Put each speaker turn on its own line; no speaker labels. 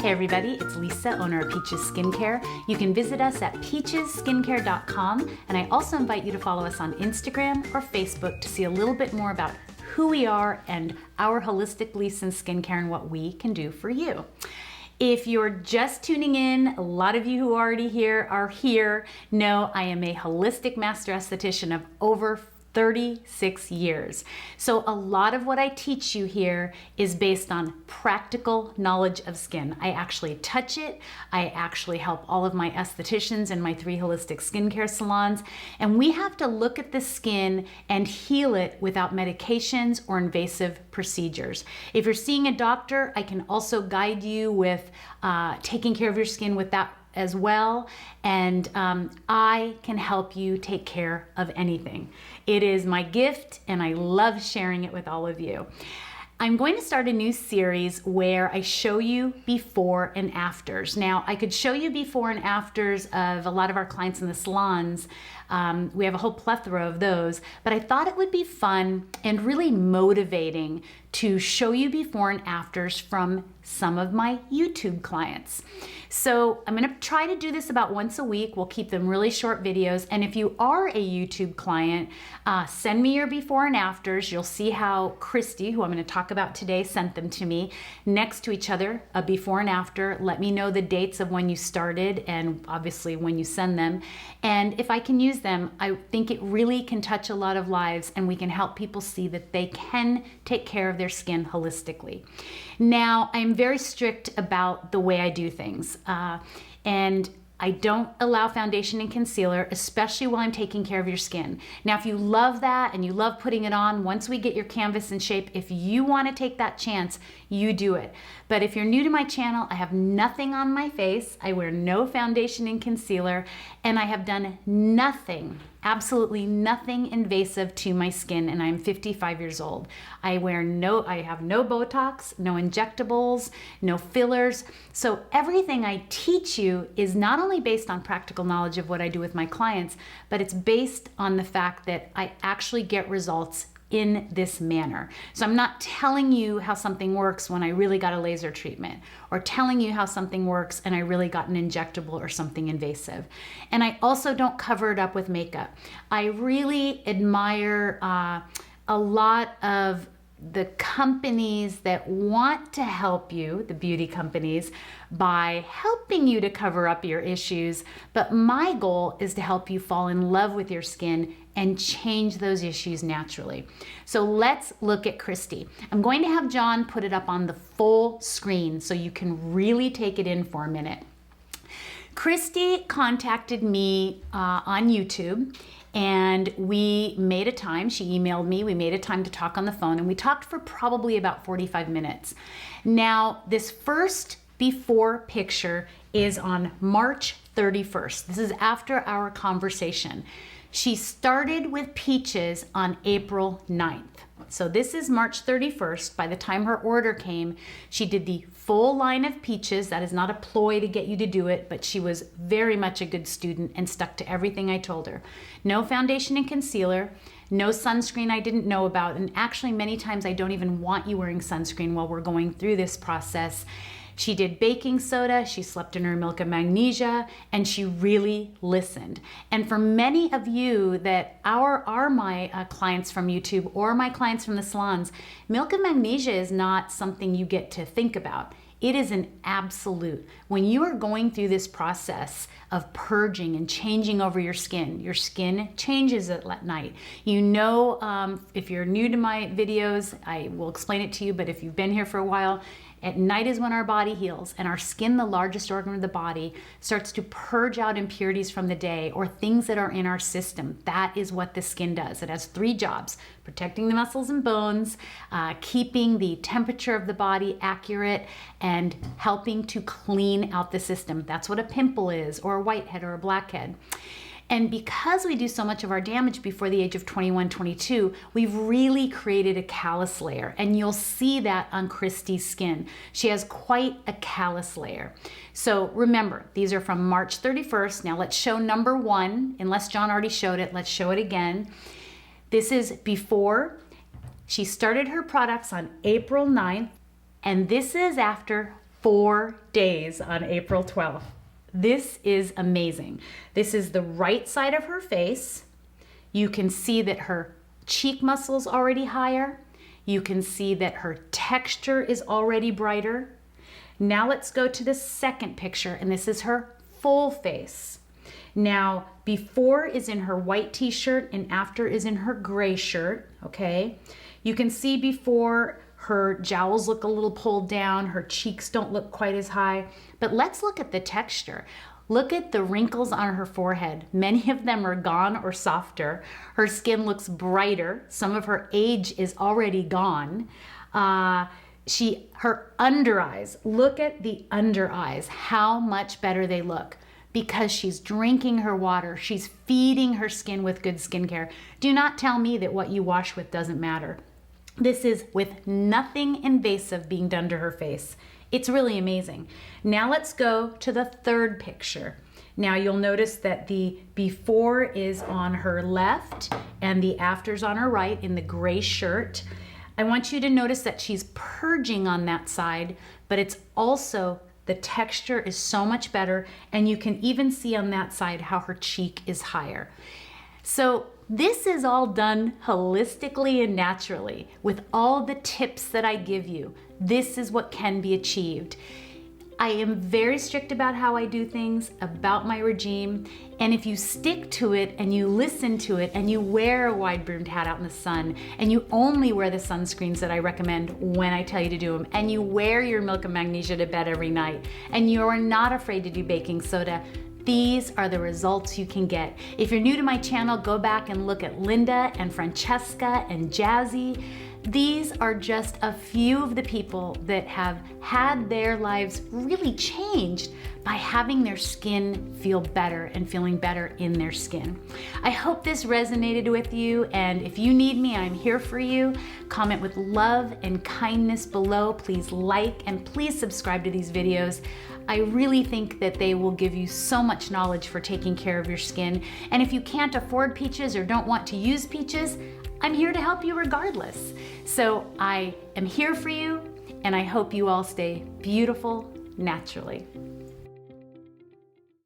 Hey everybody, it's Lisa, owner of Peaches Skincare. You can visit us at peachesskincare.com, and I also invite you to follow us on Instagram or Facebook to see a little bit more about who we are and our holistic beliefs in skincare and what we can do for you. If you're just tuning in, a lot of you who are here know I am a holistic master esthetician of over 36 years. So a lot of what I teach you here is based on practical knowledge of skin. I actually touch it. I actually help all of my estheticians in my 3 holistic skincare salons. And we have to look at the skin and heal it without medications or invasive procedures. If you're seeing a doctor, I can also guide you with taking care of your skin with that as well, and I can help you take care of anything. It is my gift and I love sharing it with all of you. I'm going to start a new series where I show you before and afters. Now, I could show you before and afters of a lot of our clients in the salons. We have a whole plethora of those, but I thought it would be fun and really motivating to show you before and afters from some of my YouTube clients. So I'm gonna try to do this about once a week. We'll keep them really short videos. And if you are a YouTube client, send me your before and afters. You'll see how Kristy, who I'm gonna talk about today, sent them to me next to each other, a before and after. Let me know the dates of when you started and obviously when you send them. And if I can use them, I think it really can touch a lot of lives and we can help people see that they can take care of their skin holistically. Now, I'm very strict about the way I do things, and I don't allow foundation and concealer, especially while I'm taking care of your skin. Now, if you love that and you love putting it on, once we get your canvas in shape, if you want to take that chance, you do it. But if you're new to my channel, I have nothing on my face. I wear no foundation and concealer, and I have done nothing, absolutely nothing invasive to my skin, and I'm 55 years old. I have no Botox, no injectables, no fillers. So everything I teach you is not only based on practical knowledge of what I do with my clients, but it's based on the fact that I actually get results in this manner. So I'm not telling you how something works when I really got a laser treatment, or telling you how something works and I really got an injectable or something invasive. And I also don't cover it up with makeup. I really admire a lot of the companies that want to help you, the beauty companies, by helping you to cover up your issues. But my goal is to help you fall in love with your skin and change those issues naturally. So let's look at Kristy. I'm going to have John put it up on the full screen so you can really take it in for a minute. Kristy contacted me on YouTube, and we made a time. She emailed me. We made a time to talk on the phone, and we talked for probably about 45 minutes. Now, this first before picture is on March 31st. This is after our conversation. She started with Peaches on April 9th. So this is March 31st. By the time her order came, she did the full line of Peaches. That is not a ploy to get you to do it, but she was very much a good student and stuck to everything I told her. No foundation and concealer, no sunscreen I didn't know about, and actually many times I don't even want you wearing sunscreen while we're going through this process. She did baking soda, she slept in her milk of magnesia, and she really listened. And for many of you that are my clients from YouTube or my clients from the salons, milk of magnesia is not something you get to think about. It is an absolute. When you are going through this process of purging and changing over your skin changes at night. You know, if you're new to my videos, I will explain it to you, but if you've been here for a while, at night is when our body heals, and our skin, the largest organ of the body, starts to purge out impurities from the day or things that are in our system. That is what the skin does. It has 3 jobs: protecting the muscles and bones, keeping the temperature of the body accurate, and helping to clean out the system. That's what a pimple is, or a whitehead or a blackhead. And because we do so much of our damage before the age of 21, 22, we've really created a callus layer. And you'll see that on Kristy's skin. She has quite a callus layer. So remember, these are from March 31st. Now let's show number 1. Unless John already showed it, let's show it again. This is before. She started her products on April 9th. And this is after 4 days on April 12th. This is amazing. This is the right side of her face. You can see that her cheek muscle's already higher. You can see that her texture is already brighter. Now let's go to the second picture, and this is her full face. Now, before is in her white t-shirt and after is in her gray shirt, okay? You can see before her jowls look a little pulled down, her cheeks don't look quite as high, but let's look at the texture. Look at the wrinkles on her forehead. Many of them are gone or softer. Her skin looks brighter. Some of her age is already gone. Her under eyes, look at the under eyes, how much better they look, because she's drinking her water. She's feeding her skin with good skincare. Do not tell me that what you wash with doesn't matter. This is with nothing invasive being done to her face. It's really amazing. Now let's go to the third picture. Now you'll notice that the before is on her left and the after's on her right in the gray shirt. I want you to notice that she's purging on that side, but it's also, the texture is so much better, and you can even see on that side how her cheek is higher. So this is all done holistically and naturally with all the tips that I give you. This is what can be achieved. I am very strict about how I do things, about my regime, and if you stick to it and you listen to it and you wear a wide-brimmed hat out in the sun and you only wear the sunscreens that I recommend when I tell you to do them, and you wear your milk and magnesia to bed every night, and you are not afraid to do baking soda, these are the results you can get. If you're new to my channel, go back and look at Linda and Francesca and Jazzy. These are just a few of the people that have had their lives really changed by having their skin feel better and feeling better in their skin. I hope this resonated with you, and if you need me, I'm here for you. Comment with love and kindness below. Please like and please subscribe to these videos. I really think that they will give you so much knowledge for taking care of your skin. And if you can't afford peaches or don't want to use peaches, I'm here to help you regardless. So I am here for you, and I hope you all stay beautiful naturally.